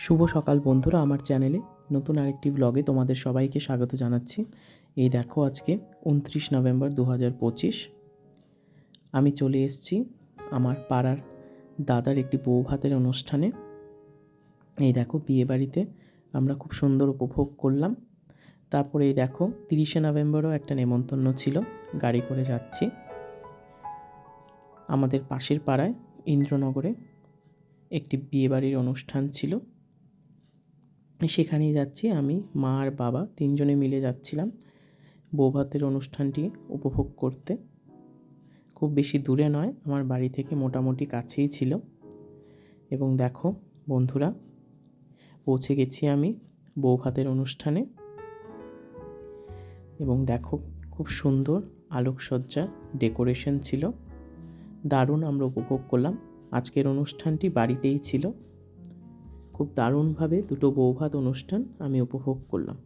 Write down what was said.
শুভ সকাল বন্ধুরা, আমার চ্যানেলে নতুন আরেকটি ব্লগে তোমাদের সবাইকে স্বাগত জানাচ্ছি। এই দেখো, আজকে 29 নভেম্বর 2025। আমি চলে এসেছি আমার পাড়ার দাদার একটি বউ ভাতের অনুষ্ঠানে। এই দেখো, বিয়েবাড়িতে আমরা খুব সুন্দর উপভোগ করলাম। তারপরে এই দেখো, 30শে নভেম্বরও একটা নেমন্তন্ন ছিল, গাড়ি করে যাচ্ছি। আমাদের পাশের পাড়ায় ইন্দ্রনগরে একটি বিয়েবাড়ির অনুষ্ঠান ছিল, সেখানেই যাচ্ছি। আমি, মা আর বাবা তিনজনে মিলে যাচ্ছিলাম বৌভাতের অনুষ্ঠানটি উপভোগ করতে। খুব বেশি দূরে নয়, আমার বাড়ি থেকে মোটামুটি কাছেই ছিল। এবং দেখো বন্ধুরা, পৌঁছে গেছি আমি বৌভাতের অনুষ্ঠানে। এবং দেখো, খুব সুন্দর আলোকসজ্জার ডেকোরেশন ছিল, দারুণ আমরা উপভোগ করলাম। আজকের অনুষ্ঠানটি বাড়িতেই ছিল। খুব দারুণভাবে দুটো বৌভাত অনুষ্ঠান আমি উপভোগ করলাম।